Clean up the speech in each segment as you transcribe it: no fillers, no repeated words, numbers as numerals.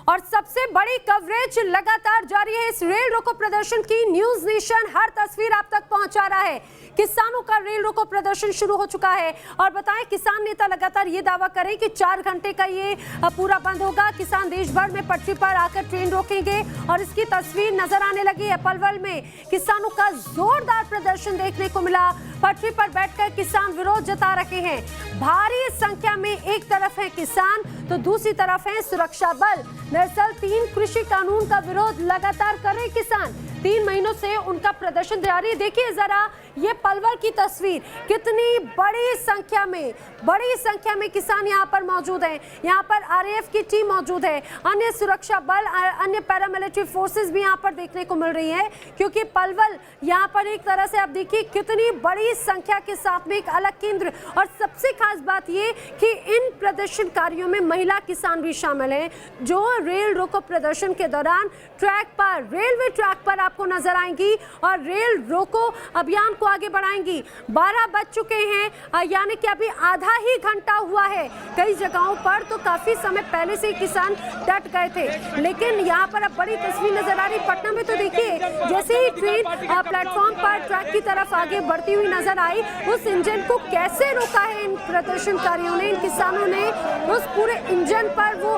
और सबसे बड़ी कवरेज लगातार जारी है इस रेल रोको प्रदर्शन की। न्यूज नेशन हर तस्वीर आप तक पहुंचा रहा है। किसानों का रेल रोको प्रदर्शन शुरू हो चुका है और बताएं, किसान नेता लगातार ये दावा करें कि 4 घंटे का ये पूरा बंद होगा। किसान देश भर में पटरी पर आकर ट्रेन रोकेंगे और इसकी तस्वीर नजर आने लगी है। पलवल में किसानों का जोरदार प्रदर्शन देखने को मिला। पटरी पर बैठकर किसान विरोध जता रहे हैं। भारी संख्या में एक तरफ है किसान तो दूसरी तरफ है सुरक्षा बल। दरअसल 3 कृषि कानून का विरोध लगातार कर रहे किसान। 3 महीनों से उनका प्रदर्शन जारी। देखिए जरा ये पलवल की तस्वीर, कितनी बड़ी संख्या में किसान यहाँ पर मौजूद हैं। यहाँ पर आरएएफ की टीम मौजूद है, अन्य सुरक्षा बल, अन्य पैरामिलिट्री फोर्सेस भी यहाँ पर देखने को मिल रही है। क्योंकि पलवल यहाँ पर एक तरह से आप देखिए कितनी बड़ी संख्या के साथ में एक अलग केंद्र। और सबसे खास बात ये कि इन प्रदर्शनकारियों में महिला किसान भी शामिल हैं, जो रेल रोको प्रदर्शन के दौरान रेलवे ट्रैक पर आपको नजर आएंगी और रेल रोको अभियान को आगे बढ़ाएंगी। 12 बज चुके हैं, यानी कि अभी आधा ही घंटा हुआ है। कई जगहों पर तो काफी समय पहले से किसान डट गए थे, लेकिन यहाँ पर अब बड़ी तस्वीर नजर आ रही। पटना में तो देखिए जैसे ही ट्रेन प्लेटफॉर्म पर ट्रैक की तरफ आगे बढ़ती हुई नजर आई, उस इंजन को कैसे रोका है इन प्रदर्शनकारियों ने, इन किसानों ने। उस पूरे इंजन पर वो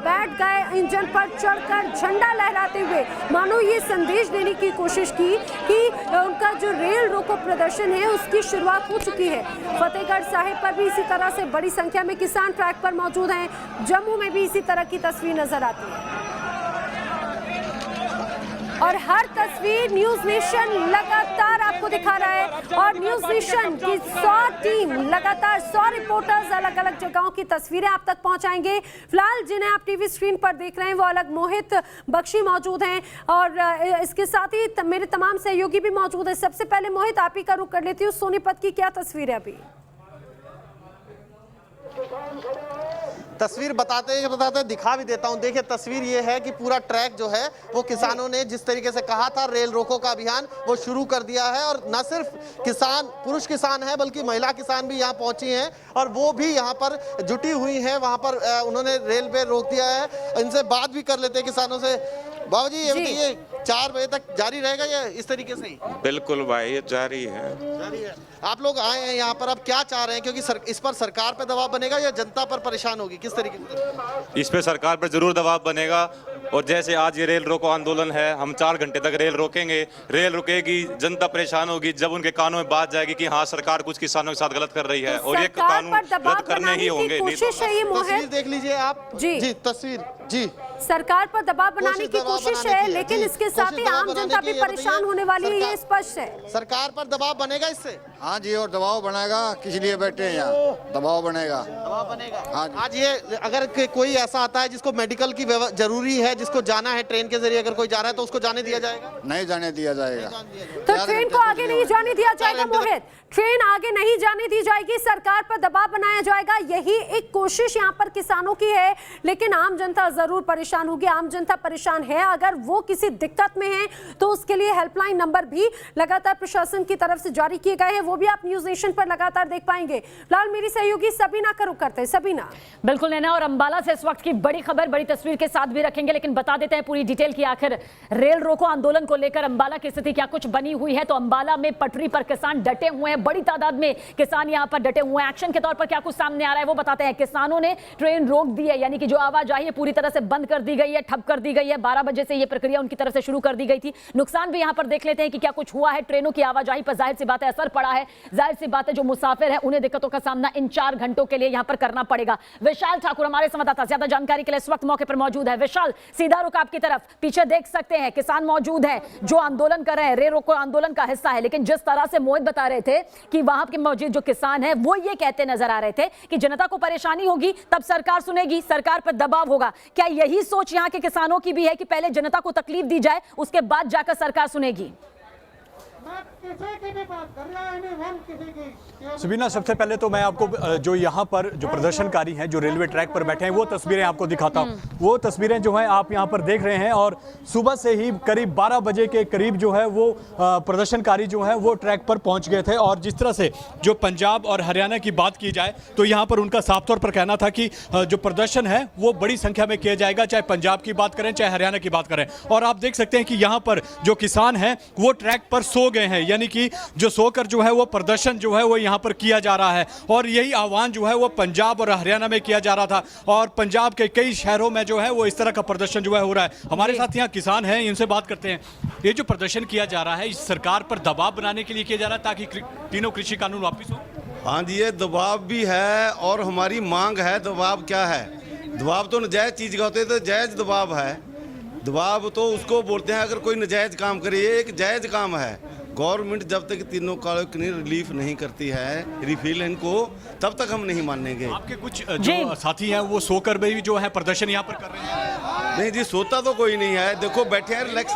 बैठ गए, इंजन पर चढ़कर झंडा लहराते हुए मानो ये संदेश देने की कोशिश की कि उनका जो रेल रोको प्रदर्शन है उसकी शुरुआत हो चुकी है। फतेहगढ़ साहिब पर भी इसी तरह से बड़ी संख्या में किसान ट्रैक पर मौजूद हैं। जम्मू में भी इसी तरह की तस्वीर नजर आती है और हर तस्वीर न्यूज नेशन लगातार आपको दिखा रहा है। और न्यूज नेशन की 100 टीम लगातार 100 रिपोर्टर्स अलग अलग जगहों की तस्वीरें आप तक पहुंचाएंगे। फिलहाल जिन्हें आप टीवी स्क्रीन पर देख रहे हैं वो अलग मोहित बख्शी मौजूद हैं और इसके साथ ही मेरे तमाम सहयोगी भी मौजूद हैं। सबसे पहले मोहित, आप ही का रुख कर लेती हूँ। सोनीपत की क्या तस्वीर है अभी? तस्वीर बताते दिखा भी देता हूं। देखिए तस्वीर ये है कि पूरा ट्रैक जो है वो किसानों ने जिस तरीके से कहा था रेल रोको का अभियान वो शुरू कर दिया है। और न सिर्फ किसान, पुरुष किसान है, बल्कि महिला किसान भी यहाँ पहुंची हैं और वो भी यहाँ पर जुटी हुई हैं। वहाँ पर उन्होंने रेल पे रोक दिया है। इनसे बात भी कर लेते हैं किसानों से। बाबू जी ये बताइए, 4 बजे तक जारी रहेगा ये इस तरीके से ही? बिल्कुल भाई, ये जारी है। आप लोग आए हैं यहाँ पर, अब क्या चाह रहे हैं? क्योंकि इस पर सरकार पे दबाव बनेगा या जनता पर परेशान होगी, किस तरीके से? इस पे सरकार पर जरूर दबाव बनेगा। और जैसे आज ये रेल रोको आंदोलन है, हम 4 घंटे तक रेल रोकेंगे। रेल रुकेगी, जनता परेशान होगी। जब उनके कानों में बात जाएगी कि हाँ सरकार कुछ किसानों के साथ गलत कर रही है और ये कानून रद्द करने ही होंगे। तस्वीर देख लीजिए आप जी, तस्वीर जी, सरकार पर दबाव बनाने की कोशिश है, लेकिन इसके साथ ही आम जनता भी परेशान होने वाली है, ये स्पष्ट है। सरकार पर दबाव बनेगा इससे? हाँ जी, और दबाव बनेगा। किस लिए बैठे हैं यहाँ? दबाव बनेगा। हाँ जी। आज ये अगर कोई ऐसा आता है जिसको मेडिकल की जरूरी है, जिसको जाना है ट्रेन के जरिए, अगर कोई जा रहा है तो उसको जाने दिया जाएगा? नहीं जाने दिया जाएगा। तो ट्रेन को आगे नहीं जाने दिया जाएगा मोहित, ट्रेन आगे नहीं जाने दी जाएगी, सरकार पर दबाव बनाया जाएगा। यही एक कोशिश यहाँ पर किसानों की है, लेकिन आम जनता जरूर परेशान होगी। आम जनता परेशान है, अगर वो किसी दिक्कत में है तो उसके लिए हेल्पलाइन नंबर भी लगातार प्रशासन की तरफ से जारी किए गए हैं, वो भी आप न्यूज नेशन पर लगातार देख पाएंगे। फिलहाल मेरी सहयोगी सबीना का रुख करते हैं। सबीना। बिल्कुल नैना, और अंबाला से इस वक्त की बड़ी खबर, बड़ी तस्वीर के साथ भी रखेंगे, लेकिन बता देते हैं पूरी डिटेल की आखिर रेल रोको आंदोलन को लेकर अंबाला की स्थिति क्या कुछ बनी हुई है। तो अंबाला में पटरी पर किसान डटे हुए हैं, बड़ी तादाद में किसान यहां पर डटे हुए हैं। एक्शन के तौर पर क्या कुछ सामने आ रहा है वो बताते हैं। किसानों ने ट्रेन रोक दी है, यानी कि जो आवाजाही है पूरी तरह से बंद कर दी गई है, ठप कर दी गई है। 12 बजे से ये प्रक्रिया उनकी तरफ से शुरू कर दी गई थी। नुकसान भी यहां पर देख लेते हैं कि क्या कुछ हुआ है। ट्रेनों की आवाजाही पर जाहिर सी बात है असर पड़ा है। जाहिर सी बात है जो मुसाफिर है उन्हें दिक्कतों का सामना इन 4 घंटों के लिए यहां पर करना पड़ेगा। विशाल ठाकुर हमारे संवाददाता ज्यादा जानकारी के लिए इस वक्त मौके पर मौजूद है। विशाल, सीधा रुख आपकी तरफ। पीछे देख सकते हैं किसान मौजूद है जो आंदोलन कर रहे हैं, रेल रोको आंदोलन का हिस्सा है। लेकिन जिस तरह से मोहित बता रहे थे कि वहां के मौजूद जो किसान है वो ये कहते नजर आ रहे थे कि जनता को परेशानी होगी तब सरकार सुनेगी, सरकार पर दबाव होगा। क्या यही सोच यहां के किसानों की भी है कि पहले जनता को तकलीफ दी जाए उसके बाद जाकर सरकार सुनेगी? सबीना, सबसे पहले तो मैं आपको जो यहाँ पर जो प्रदर्शनकारी हैं जो रेलवे ट्रैक पर बैठे हैं वो तस्वीरें आपको दिखाता हूँ। वो तस्वीरें जो हैं आप यहाँ पर देख रहे हैं और सुबह से ही करीब 12 बजे के करीब जो है वो प्रदर्शनकारी जो है वो ट्रैक पर पहुँच गए थे। और जिस तरह से जो पंजाब और हरियाणा की बात की जाए तो यहाँ पर उनका साफ तौर पर कहना था कि जो प्रदर्शन है वो बड़ी संख्या में किया जाएगा, चाहे पंजाब की बात करें चाहे हरियाणा की बात करें। और आप देख सकते हैं कि यहाँ पर जो किसान हैं वो ट्रैक पर सो गए हैं, यानी कि जो सोकर जो है वो प्रदर्शन जो है वो यहाँ पर किया जा रहा है। और यही आह्वान जो है वो पंजाब और हरियाणा में किया जा रहा था और पंजाब के कई शहरों में जो है वो इस तरह का प्रदर्शन जो है हो रहा है। हमारे साथ यहाँ किसान हैं, इनसे बात करते हैं। ये जो प्रदर्शन किया जा रहा है इस सरकार पर दबाव बनाने के लिए किया जा रहा है ताकि तीनों कृषि कानून वापिस हो। हाँ जी, ये दबाव भी है और हमारी मांग है। दबाव क्या है? दबाव तो नजायज चीज़ का होता है, तो जायज़ दबाव है। दबाव तो उसको बोलते हैं अगर कोई नजायज काम करे, ये एक जायज़ काम है। गवर्नमेंट जब तक तीनों कालों की रिलीफ नहीं करती है, रिफिल इनको, तब तक हम नहीं मानेंगे। आपके कुछ जो साथी हैं वो सोकर भी जो है प्रदर्शन यहाँ पर कर रहे हैं। नहीं जी, सोता तो कोई नहीं है। देखो बैठे हैं रिलैक्स,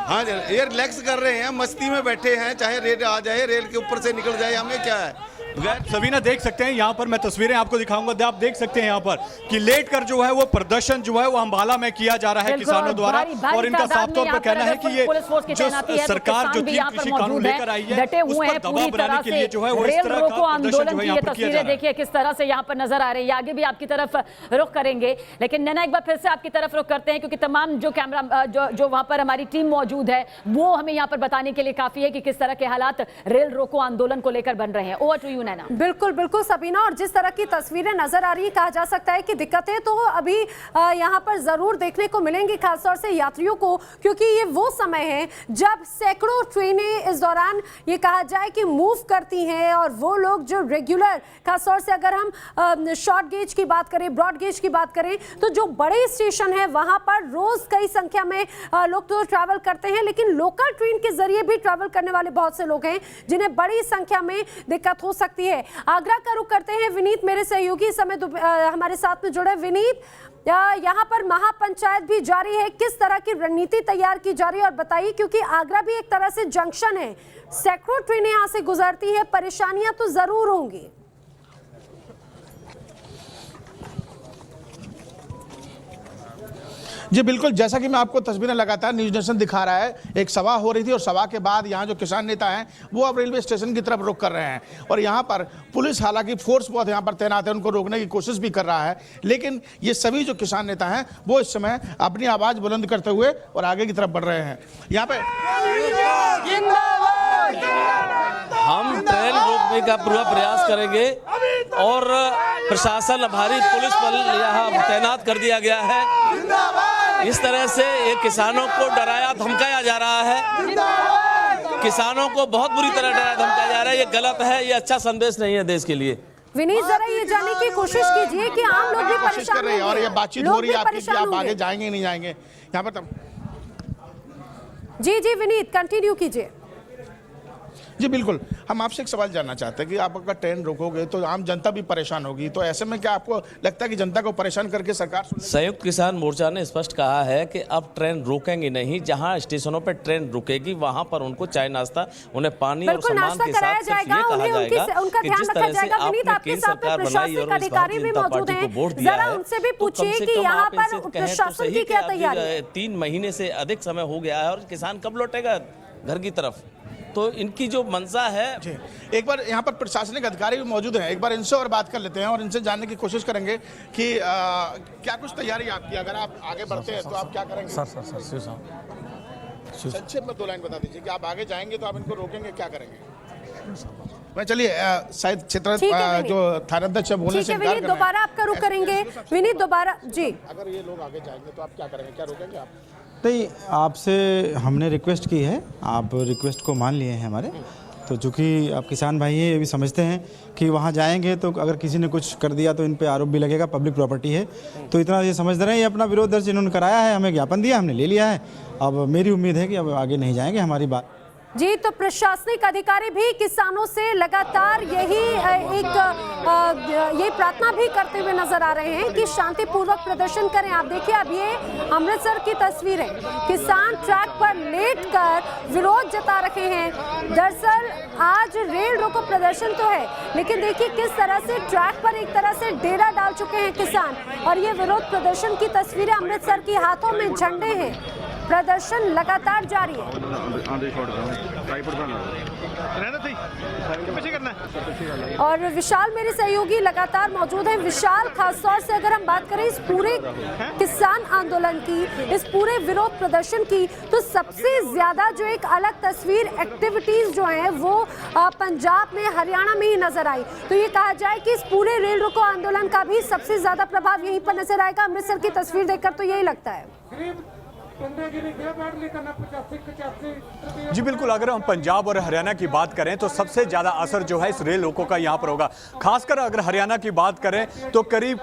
हाँ जी, ये रिलैक्स कर रहे हैं, मस्ती में बैठे हैं। चाहे रेल आ जाए, रेल के ऊपर से निकल जाए, हमें क्या है। सबीना देख सकते हैं यहाँ पर, मैं तस्वीरें आपको दिखाऊंगा, आप देख सकते हैं यहाँ पर कि लेट कर जो है वो प्रदर्शन जो है वो अंबाला में किया जा रहा है किसानों द्वारा। और इनका साफ तौर पर कहना है कि ये जो सरकार जो कृषि कानून लेकर आई है उस पर दबाव बनाने के लिए जो है वो इस तरह का प्रदर्शन जो है यहाँ पर किया जा रहा है। देखिए किस तरह से यहाँ पर नजर आ रहे हैं। आगे भी आपकी तरफ रुख करेंगे, लेकिन नैना एक बार फिर से आपकी तरफ रुख करते हैं क्योंकि तमाम जो कैमरा जो वहाँ पर हमारी टीम मौजूद है वो हमें यहाँ पर बताने के लिए काफी है कि किस तरह के हालात रेल रोको आंदोलन को लेकर बन रहे हैं। ओवर टू यू नैना। बिल्कुल बिल्कुल सबीना, और जिस तरह की तस्वीरें नजर आ रही है कहा जा सकता है कि दिक्कतें तो अभी यहाँ पर जरूर देखने को मिलेंगी, खासतौर से यात्रियों को, क्योंकि ये वो समय है जब सैकड़ों ट्रेनें इस दौरान ये कहा जाए कि मूव करती हैं। और वो लोग जो रेगुलर, खासतौर से अगर हम शॉर्ट गेज की बात करें, ब्रॉड गेज की बात करें, तो जो बड़े स्टेशन है वहां पर रोज कई संख्या में लोग तो ट्रैवल करते हैं, लेकिन लोकल ट्रेन के जरिए भी ट्रैवल करने वाले बहुत से लोग हैं जिन्हें बड़ी संख्या में दिक्कत हो सकती है। आगरा का रुख करते हैं। विनीत मेरे सहयोगी इस समय हमारे साथ में जुड़े। विनीत, यहाँ पर महापंचायत भी जारी है, किस तरह की रणनीति तैयार की जा रही है और बताइए, क्योंकि आगरा भी एक तरह से जंक्शन है, सैकड़ों ट्रेनें यहाँ से गुजरती है, परेशानियां तो जरूर होंगी। जी बिल्कुल, जैसा कि मैं आपको तस्वीरें लगातार न्यूज़ नेशन दिखा रहा है, एक सभा हो रही थी और सभा के बाद यहाँ जो किसान नेता हैं वो अब रेलवे स्टेशन की तरफ रुख कर रहे हैं। और यहाँ पर पुलिस, हालांकि फोर्स बहुत यहाँ पर तैनात है, उनको रोकने की कोशिश भी कर रहा है, लेकिन ये सभी जो किसान नेता हैं वो इस समय अपनी आवाज़ बुलंद करते हुए और आगे की तरफ बढ़ रहे हैं। यहाँ पे हम ट्रेन रोकने का पूरा प्रयास करेंगे और प्रशासन, आभारी पुलिस बल यहाँ तैनात कर दिया गया है। इस तरह से ये किसानों को डराया धमकाया जा रहा है, किसानों को बहुत बुरी तरह डराया धमकाया जा रहा है। ये गलत है, ये अच्छा संदेश नहीं है देश के लिए। विनीत, जरा ये जानने की कोशिश कीजिए कि आम लोग भी परेशान कर रहे हैं और ये बातचीत हो रही है आपकी कि आप आगे जाएंगे नहीं जाएंगे यहाँ पर तब। जी विनीत, कंटिन्यू कीजिए। जी बिल्कुल, हम आपसे एक सवाल जानना चाहते हैं कि आप अगर ट्रेन रोकोगे तो आम जनता भी परेशान होगी, तो ऐसे में क्या आपको लगता है कि जनता को परेशान करके सरकार? संयुक्त किसान मोर्चा ने स्पष्ट कहा है कि अब ट्रेन रोकेंगे नहीं, जहां स्टेशनों पर ट्रेन रुकेगी वहां पर उनको चाय नाश्ता, उन्हें पानी और सामान के साथ सिर्फ ये कहा जाएगा कि जिस तरह से आपने केंद्र सरकार बनाई और इस भारतीय जनता पार्टी को वोट दिया है, तो कम से कम आप इनसे कहें तो सही कि अभी 3 महीने से अधिक समय हो गया है और किसान कब लौटेगा घर की तरफ। तो इनकी जो मंशा है। एक बार यहाँ पर प्रशासनिक अधिकारी भी मौजूद हैं, एक बार इनसे और बात कर लेते हैं और इनसे जानने की कोशिश करेंगे कि क्या कुछ तैयारी आपकी, अगर आप आगे बढ़ते हैं तो आप क्या करेंगे? सर संक्षेप में 2 लाइन बता दीजिए कि आप आगे जाएंगे तो आप इनको रोकेंगे, क्या करेंगे? मैं चलिए शायद क्षेत्र जो थानाध्यक्ष बोलने से विनीत, दोबारा आपका रुख करेंगे। विनीत दोबारा जी, अगर ये लोग आगे जाएंगे तो आप क्या करेंगे, क्या रोकेंगे आप? नहीं, आपसे हमने रिक्वेस्ट की है, आप रिक्वेस्ट को मान लिए हैं हमारे, तो चूँकि आप किसान भाई हैं, ये भी समझते हैं कि वहाँ जाएंगे तो अगर किसी ने कुछ कर दिया तो इन पे आरोप भी लगेगा, पब्लिक प्रॉपर्टी है, तो इतना ये समझते रहे। ये अपना विरोध दर्ज इन्होंने कराया है, हमें ज्ञापन दिया, हमने ले लिया है। अब मेरी उम्मीद है कि अब आगे नहीं जाएंगे, हमारी बात। जी, तो प्रशासनिक अधिकारी भी किसानों से लगातार यही प्रार्थना भी करते हुए नजर आ रहे हैं कि शांतिपूर्वक प्रदर्शन करें। आप देखिए, अब ये अमृतसर की तस्वीरें, किसान ट्रैक पर लेटकर विरोध जता रहे हैं। दरअसल आज रेल रोको प्रदर्शन तो है, लेकिन देखिए किस तरह से ट्रैक पर एक तरह से डेरा डाल चुके हैं किसान, और ये विरोध प्रदर्शन की तस्वीरें अमृतसर की, हाथों में झंडे हैं, प्रदर्शन लगातार जारी है। और विशाल मेरे सहयोगी लगातार मौजूद हैं। विशाल, खासतौर से अगर हम बात करें इस पूरे किसान आंदोलन की, इस पूरे विरोध प्रदर्शन की, तो सबसे ज्यादा जो एक अलग तस्वीर एक्टिविटीज जो है वो पंजाब में, हरियाणा में ही नजर आई। तो ये कहा जाए कि इस पूरे रेल रोको आंदोलन का भी सबसे ज्यादा प्रभाव यहीं पर नजर आएगा। अमृतसर की तस्वीर देखकर तो यही लगता है। जी बिल्कुल, अगर हम पंजाब और हरियाणा की बात करें तो सबसे ज्यादा असर जो है इस रेल रोको का यहाँ पर होगा। खासकर अगर हरियाणा की बात करें तो करीब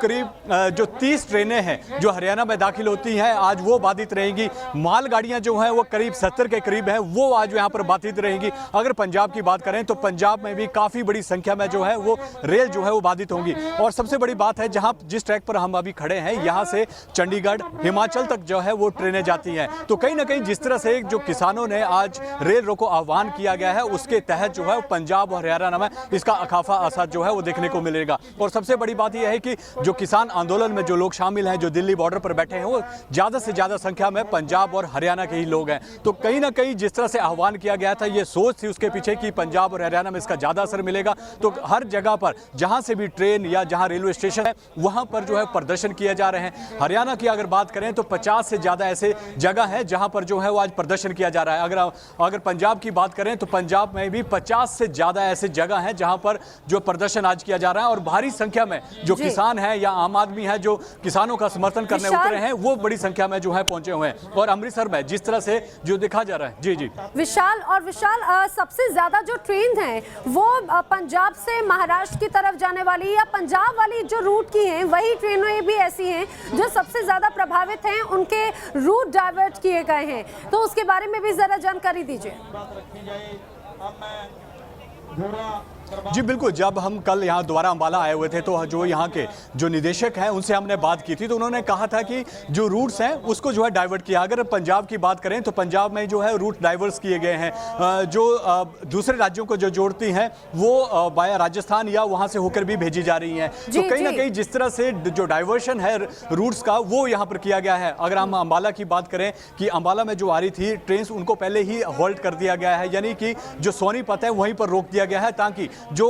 जो 30 ट्रेनें हैं जो हरियाणा में दाखिल होती हैं, आज वो बाधित रहेंगी। मालगाड़ियां जो हैं वो करीब 70 के करीब हैं, वो आज यहाँ पर बाधित रहेंगी। अगर पंजाब की बात करें तो पंजाब में भी काफी बड़ी संख्या में जो है वो रेल जो है वो बाधित होंगी। और सबसे बड़ी बात है, जिस ट्रैक पर हम अभी खड़े हैं, यहाँ से चंडीगढ़, हिमाचल तक जो है वो ट्रेनें जाती हैं। तो कहीं ना कहीं जिस तरह से जो किसानों ने आज रेल रोको आह्वान किया गया है, उसके तहत जो है पंजाब और हरियाणा में इसका अखाफा असर जो है वो देखने को मिलेगा। और सबसे बड़ी बात यह है कि जो किसान आंदोलन में जो लोग शामिल हैं, जो दिल्ली बॉर्डर पर बैठे हैं, वो ज्यादा से ज्यादा संख्या में पंजाब और हरियाणा के ही लोग हैं। तो कहीं ना कहीं जिस तरह से आह्वान किया गया था, ये सोच थी उसके पीछे कि पंजाब और हरियाणा में इसका ज्यादा असर मिलेगा। तो हर जगह पर जहां से भी ट्रेन या जहां रेलवे स्टेशन है, वहां पर जो है प्रदर्शन किए जा रहे हैं। हरियाणा की अगर बात करें तो 50 से ज्यादा ऐसे जगह है जहां पर जो है वो आज प्रदर्शन किया जा रहा है। अगर पंजाब की बात करें तो पंजाब में भी 50 से ज्यादा ऐसे जगह हैं जहां पर जो प्रदर्शन आज किया जा रहा है। और भारी संख्या में जो किसान हैं या आम आदमी है जो किसानों का समर्थन करने उतरे हैं, वो बड़ी संख्या में जो है पहुंचे हुए हैं। और अमृतसर में जिस तरह से जो दिखा जा रहा है, जी विशाल, सबसे ज्यादा जो ट्रेन है वो पंजाब से महाराष्ट्र की तरफ जाने वाली या पंजाब वाली जो रूट की हैं, वही ट्रेनें भी ऐसी हैं जो सबसे ज्यादा प्रभावित हैं, उनके रूट डाइवर्ट किए गए हैं। तो उसके बारे में भी जरा जानकारी दीजिए। जी बिल्कुल, जब हम कल यहाँ दोबारा अम्बाला आए हुए थे तो जो यहाँ के जो निदेशक हैं उनसे हमने बात की थी, तो उन्होंने कहा था कि जो रूट्स हैं उसको जो है डाइवर्ट किया। अगर पंजाब की बात करें तो पंजाब में जो है रूट डाइवर्स किए गए हैं, जो दूसरे राज्यों को जो जोड़ती हैं वो बाया राजस्थान या वहाँ से होकर भी भेजी जा रही हैं। तो कहीं ना कहीं जिस तरह से जो डाइवर्शन है रूट्स का, वो यहाँ पर किया गया है। अगर हम अम्बाला की बात करें कि अम्बाला में जो आ रही थी ट्रेन, उनको पहले ही होल्ड कर दिया गया है, यानी कि जो सोनीपत है वहीं पर रोक दिया गया है, ताकि जो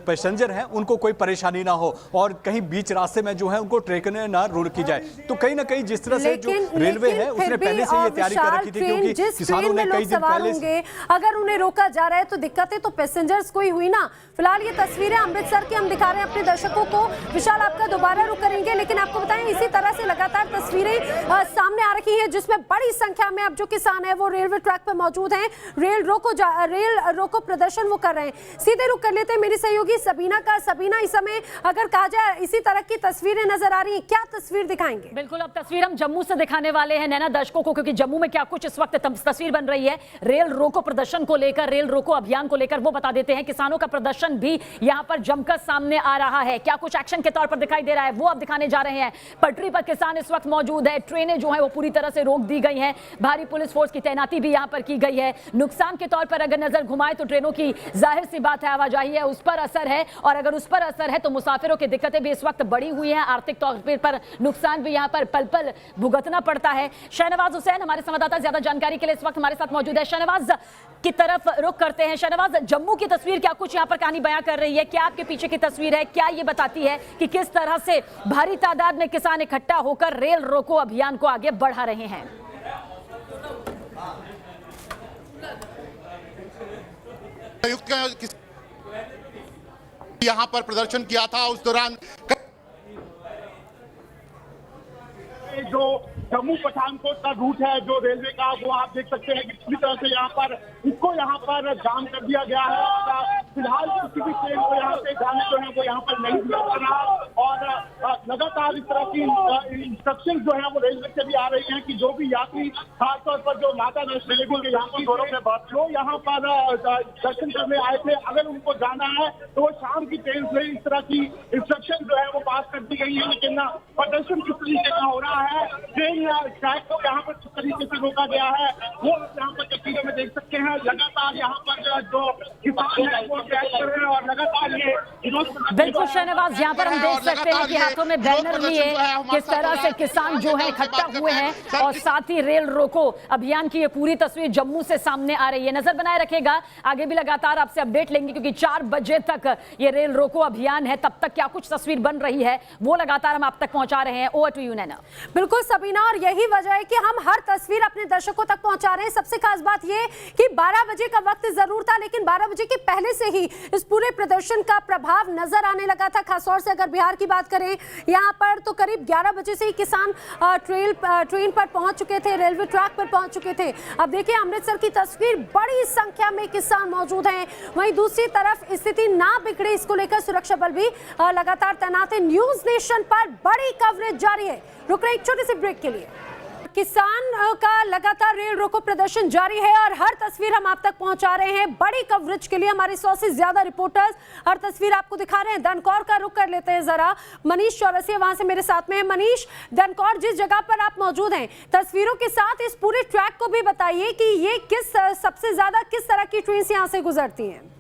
पैसेंजर हैं उनको कोई परेशानी ना हो और कहीं बीच रास्ते में जो है उनको ट्रेनें ना रोकी जाए। तो कहीं ना कहीं जिस तरह से जो रेलवे है उसने पहले से ये तैयारी कर रखी थी, क्योंकि किसानों ने कई दिन पहले से, अगर उन्हें रोका जा रहा है तो दिक्कतें तो पैसेंजर्स को ही हुई ना। फिलहाल ये तस्वीरें अमृतसर की हम दिखा रहे हैं अपने दर्शकों को। विशाल, आपका दोबारा रुख करेंगे, लेकिन आपको बताएं इसी तरह से लगातार तस्वीरें सामने आ रही हैं जिसमें बड़ी संख्या में अब जो किसान है वो रेलवे ट्रैक पर मौजूद हैं, रेल रोको प्रदर्शन वो कर रहे हैं। सीधे रुख कर लेते हैं मेरी सहयोगी सबीना का। सबीना, इस समय अगर कहा जाए इसी तरह की तस्वीरें नजर आ रही हैं, क्या तस्वीर दिखाएंगे? बिल्कुल, अब तस्वीर हम जम्मू से दिखाने वाले हैं नैना दर्शकों को, क्योंकि जम्मू में क्या कुछ इस वक्त तस्वीर बन रही है रेल रोको प्रदर्शन को लेकर, रेल रोको अभियान को लेकर, वो बता देते हैं। किसानों का प्रदर्शन भी यहां पर जमकर सामने आ रहा है, क्या कुछ एक्शन के तौर पर दिखाई दे रहा है वो अब दिखाने जा रहे हैं। पटरी पर किसान इस वक्त मौजूद है, ट्रेनें जो है वो पूरी तरह से रोक दी गई हैं, भारी पुलिस फोर्स की तैनाती भी यहां पर की गई है। नुकसान के तौर पर अगर नजर घुमाए तो ट्रेनों की जाहिर सी बात है आवाजाही है उस पर असर है, और अगर उस पर असर है तो मुसाफिरों की दिक्कतें भी इस वक्त बढ़ी हुई हैं, आर्थिक तौर पर नुकसान भी यहां पर पल पल भुगतना पड़ता है। शहनवाज हुसैन हमारे संवाददाता ज्यादा जानकारी के लिए इस वक्त हमारे साथ मौजूद है। शहनवाज की तरफ रुख करते हैं। शहनवाज, जम्मू की तस्वीर क्या कुछ यहां पर कहानी बयां कर रही है, क्या आपके पीछे की तस्वीर है, क्या ये बताती है कि किस तरह से भारी तादाद में किसान इकट्ठा होकर रेल रोको अभियान को आगे बढ़ा रहे हैं? यहाँ पर प्रदर्शन किया था, उस दौरान जो जम्मू पठानकोट का रूट है जो रेलवे का, वो आप देख सकते हैं कि पूरी तरह से यहाँ पर इसको यहाँ पर जाम कर दिया गया है। फिलहाल किसी भी ट्रेन को यहाँ से जाने जो है वो यहाँ पर नहीं दिया जा रहा और लगातार इस तरह की इंस्ट्रक्शन जो है वो रेलवे से भी आ रही है कि जो भी यात्री खासतौर पर जो माता वैष्णो देवी के यात्री जो यहाँ पर दर्शन करने आए थे, अगर उनको जाना है तो वो शाम की ट्रेन से इस तरह की इंस्ट्रक्शन जो है वो पास कर दी गई है। लेकिन प्रदर्शन किस तरीके का हो रहा है, ट्रेन ट्रैक को यहाँ पर किस तरीके से रोका गया है, वो यहाँ पर तस्वीरों में देख सकते हैं। लगातार यहाँ पर जो किसान है वो ट्रैक कर रहे हैं और लगातार ये बिल्कुल शहनवाज, यहाँ पर हम देख सकते हैं कि हाथों में बैनर लिए किस तरह से किसान जो है इकट्ठा हुए हैं और साथ ही रेल रोको अभियान की ये पूरी तस्वीर जम्मू से सामने आ रही है। नजर बनाए रखेगा, आगे भी लगातार आपसे अपडेट लेंगे क्योंकि 4 बजे तक ये रेल रोको अभियान है। तब तक क्या कुछ तस्वीर बन रही है वो लगातार हम आप तक पहुंचा रहे हैं। ओवर टू यू नैना। बिल्कुल सबीना, और यही वजह है कि हम हर तस्वीर अपने दर्शकों तक पहुंचा रहे हैं। सबसे खास बात ये कि 12 बजे का वक्त जरूर था, लेकिन 12 बजे के पहले से ही इस पूरे प्रदर्शन का प्रभाव नजर आने लगा था। खासतौर से अगर बिहार की बात करें यहाँ पर तो करीब 11 बजे से ही किसान ट्रेन पर पहुंच चुके थे, रेलवे ट्रैक पर पहुंच चुके थे। अब देखिए अमृतसर की तस्वीर, बड़ी संख्या में किसान मौजूद हैं। वहीं दूसरी तरफ स्थिति ना बिगड़े इसको लेकर सुरक्षा बल भी लगातार तैनात है। न्यूज नेशन पर बड़ी कवरेज जारी है। रुक रहे एक छोटे से ब्रेक के लिए। किसान का लगातार रेल रोको प्रदर्शन जारी है और हर तस्वीर हम आप तक पहुंचा रहे हैं। बड़ी कवरेज के लिए हमारे 100 से ज्यादा रिपोर्टर्स हर तस्वीर आपको दिखा रहे हैं। दनकौर का रुख कर लेते हैं जरा। मनीष चौरसिया वहां से मेरे साथ में है। मनीष, दनकौर जिस जगह पर आप मौजूद हैं, तस्वीरों के साथ इस पूरे ट्रैक को भी बताइए कि ये सबसे ज्यादा किस तरह की ट्रेन यहाँ से गुजरती हैं।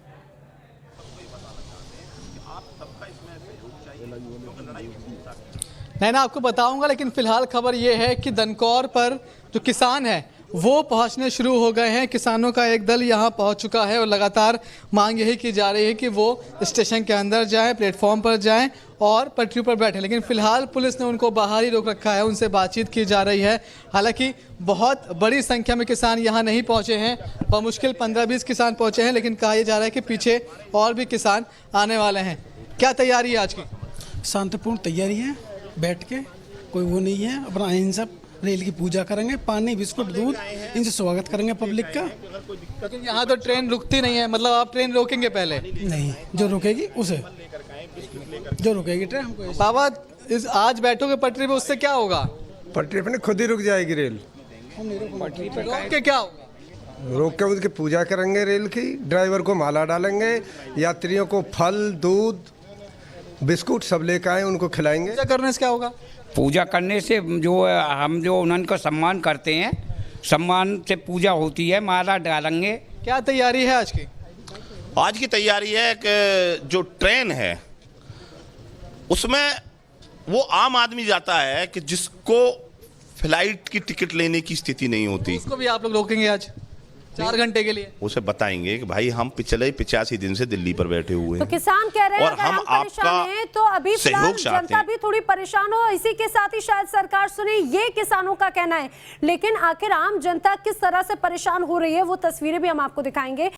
नैना आपको बताऊंगा, लेकिन फिलहाल खबर ये है कि दनकौर पर जो किसान है वो पहुंचने शुरू हो गए हैं। किसानों का एक दल यहां पहुंच चुका है और लगातार मांग यही की जा रही है कि वो स्टेशन के अंदर जाएं, प्लेटफॉर्म पर जाएं और पटरियों पर बैठें। लेकिन फिलहाल पुलिस ने उनको बाहर ही रोक रखा है, उनसे बातचीत की जा रही है। हालांकि बहुत बड़ी संख्या में किसान यहाँ नहीं पहुँचे हैं, बमुश्किल 15-20 किसान पहुँचे हैं, लेकिन कहा यह जा रहा है कि पीछे और भी किसान आने वाले हैं। क्या तैयारी है आज की? शांतिपूर्ण तैयारी है, बैठ के कोई वो नहीं है। अपना अहिंसा रेल की पूजा करेंगे, पानी बिस्कुट दूध इनसे स्वागत करेंगे पब्लिक का। लेकिन यहाँ तो ट्रेन रुकती नहीं है, मतलब आप ट्रेन रोकेंगे पहले? नहीं, जो रुकेगी उसे, जो रुकेगी ट्रेन हमको। बाबा इस आज बैठोगे पटरी पे, उससे क्या होगा? पटरी पे खुद ही रुक जाएगी रेल। पटरी पे रोक के क्या होगा? रोक के उसकी पूजा करेंगे रेल की, ड्राइवर को माला डालेंगे, यात्रियों को फल दूध बिस्कुट सब लेकर आए उनको खिलाएंगे। पूजा करने से क्या होगा? पूजा करने से जो हम जो उनका सम्मान करते हैं, सम्मान से पूजा होती है, माला डालेंगे। क्या तैयारी है आज की? आज की तैयारी है कि जो ट्रेन है उसमें वो आम आदमी जाता है कि जिसको फ्लाइट की टिकट लेने की स्थिति नहीं होती, उसको भी आप लोग रोकेंगे आज 4 घंटे के लिए? उसे बताएंगे कि भाई हम पिछले 85 दिन से दिल्ली पर बैठे हुए हैं। तो किसान कह रहे हैं और हम आपका तो अभी फिलहाल जनता भी थोड़ी परेशान हो, इसी के साथ ही शायद सरकार सुने, ये किसानों का कहना है। लेकिन आखिर आम जनता किस तरह से परेशान हो रही है वो तस्वीरें भी हम आपको दिखाएंगे।